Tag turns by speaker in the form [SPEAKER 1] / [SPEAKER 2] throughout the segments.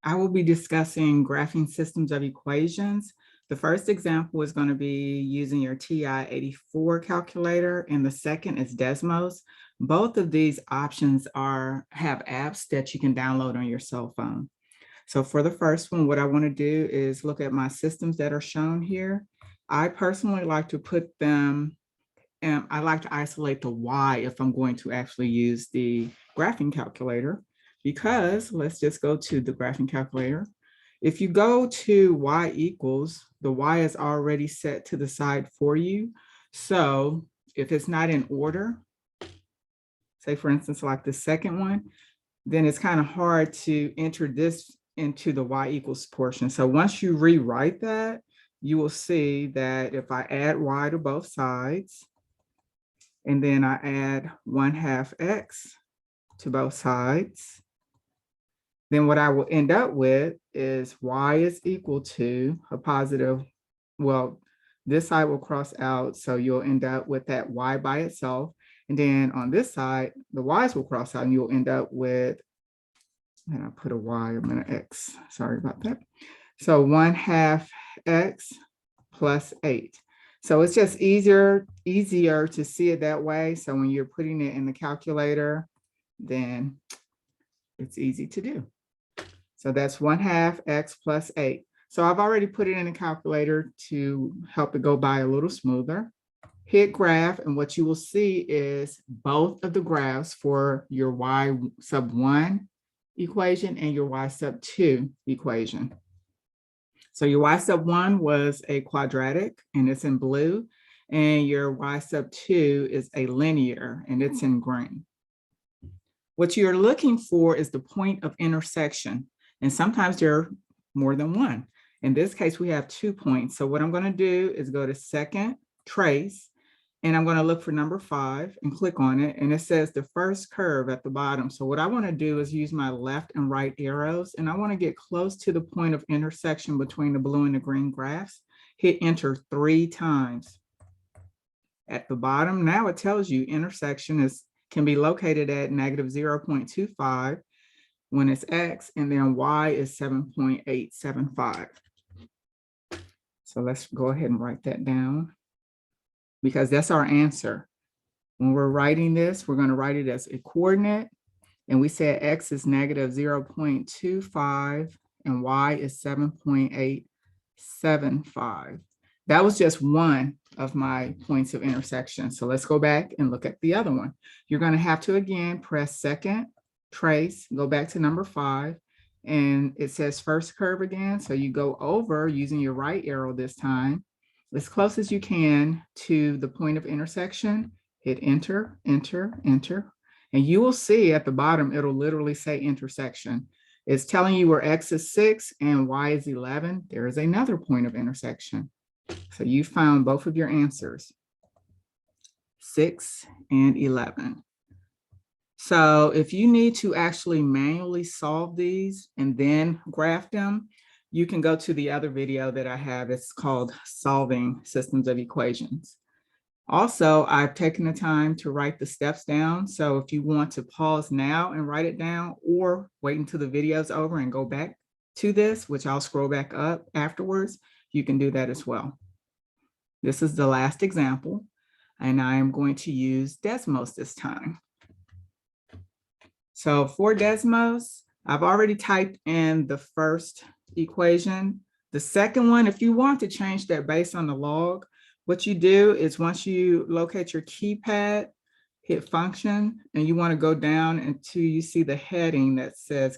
[SPEAKER 1] I will be discussing graphing systems of equations. The first example is going to be using your TI-84 calculator, and the second is Desmos. Both of these options have apps that you can download on your cell phone. So for the first one, what I want to do is look at my systems that are shown here. I personally like to put them, and I like to isolate the Y if I'm going to actually use the graphing calculator, because let's just go to the graphing calculator. If you go to Y equals, the Y is already set to the side for you. So if it's not in order, say for instance, like the second one, then it's kind of hard to enter this into the Y equals portion. So once you rewrite that, you will see that if I add Y to both sides, and then I add 1/2 X to both sides, then what I will end up with is Y is equal to a positive, well, this side will cross out, so you'll end up with that Y by itself. And then on this side, the Y's will cross out and you'll end up with, and I put a Y, I'm gonna X, sorry about that. So 1/2 X plus 8. So it's just easier to see it that way. So when you're putting it in the calculator, then it's easy to do. So that's 1/2 X plus 8. So I've already put it in the calculator to help it go by a little smoother. Hit graph, and what you will see is both of the graphs for your Y sub 1 equation and your Y sub 2 equation. So your Y sub 1 was a quadratic and it's in blue, and your Y sub 2 is a linear and it's in green. What you're looking for is the point of intersection, and sometimes there are more than one. In this case, we have 2 points. So what I'm going to do is go to second, trace, and I'm going to look for number 5 and click on it. And it says the first curve at the bottom. So what I want to do is use my left and right arrows, and I want to get close to the point of intersection between the blue and the green graphs. Hit enter 3 times. At the bottom, now it tells you intersection can be located at -0.25 when it's X, and then Y is 7.875. So let's go ahead and write that down, because that's our answer. When we're writing this, we're going to write it as a coordinate, and we said X is -0.25 and Y is 7.875. That was just one of my points of intersection. So let's go back and look at the other one. You're going to have to, again, press second, trace, go back to number 5, and it says first curve again. So you go over using your right arrow this time, as close as you can to the point of intersection. Hit enter, enter, enter, and you will see at the bottom, it'll literally say intersection. It's telling you where X is 6 and Y is 11. There is another point of intersection. So you found both of your answers, 6 and 11. So if you need to actually manually solve these and then graph them, you can go to the other video that I have. It's called Solving Systems of Equations. Also, I've taken the time to write the steps down. So if you want to pause now and write it down, or wait until the video's over and go back to this, which I'll scroll back up afterwards, you can do that as well. This is the last example, and I am going to use Desmos this time. So for Desmos, I've already typed in the first equation. The second one, if you want to change that based on the log, what you do is once you locate your keypad, hit function, and you want to go down until you see the heading that says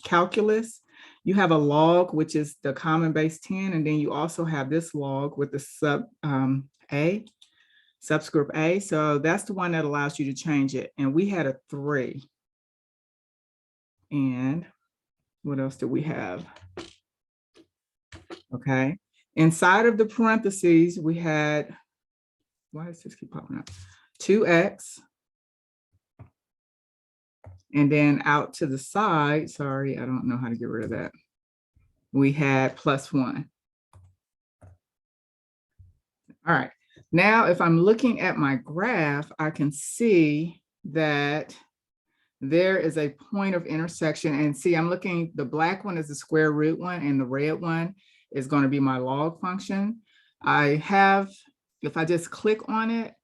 [SPEAKER 1] calculus. You have a log, which is the common base 10, and then you also have this log with the subscript A. So that's the one that allows you to change it. And we had a 3. And what else do we have? Okay. Inside of the parentheses, we had, why does this keep popping up? 2X. And then out to the side, sorry, I don't know how to get rid of that. We had +1. All right. Now, if I'm looking at my graph, I can see that there is a point of intersection. And see, I'm looking, the black one is the square root one, and the red one is going to be my log function. If I just click on it,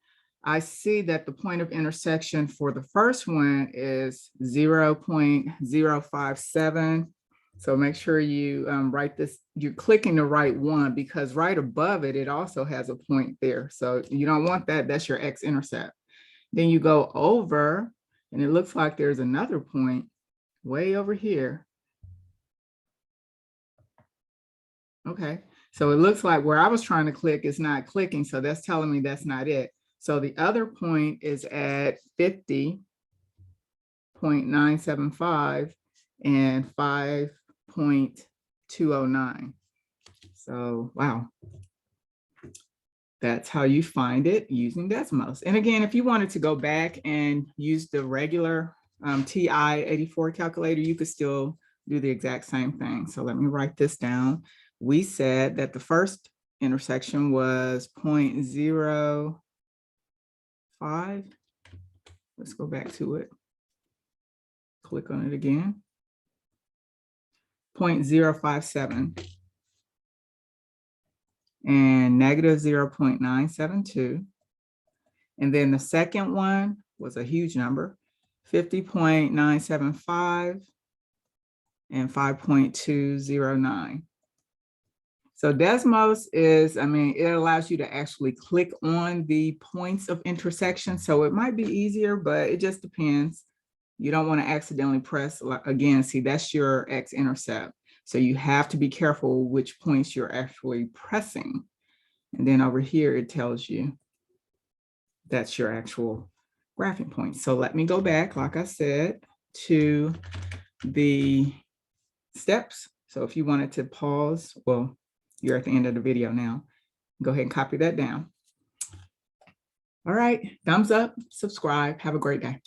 [SPEAKER 1] I see that the point of intersection for the first one is 0.057. So make sure you write this, you're clicking the right one, because right above it, it also has a point there. So you don't want that, that's your x-intercept. Then you go over, and it looks like there's another point way over here. Okay, so it looks like where I was trying to click is not clicking, so that's telling me that's not it. So the other point is at 50.975 and 5.209. So, wow. That's how you find it using Desmos. And again, if you wanted to go back and use the regular TI-84 calculator, you could still do the exact same thing. So let me write this down. We said that the first intersection was 0.05. Let's go back to it. Click on it again. 0.057. And negative 0.972. And then the second one was a huge number, 50.975 and 5.209. So Desmos is, it allows you to actually click on the points of intersection. So it might be easier, but it just depends. You don't want to accidentally press, again, see, that's your x-intercept. So you have to be careful which points you're actually pressing. And then over here, it tells you that's your actual graphing point. So let me go back, like I said, to the steps. So if you wanted to pause, well, you're at the end of the video now. Go ahead and copy that down. All right, thumbs up, subscribe, have a great day.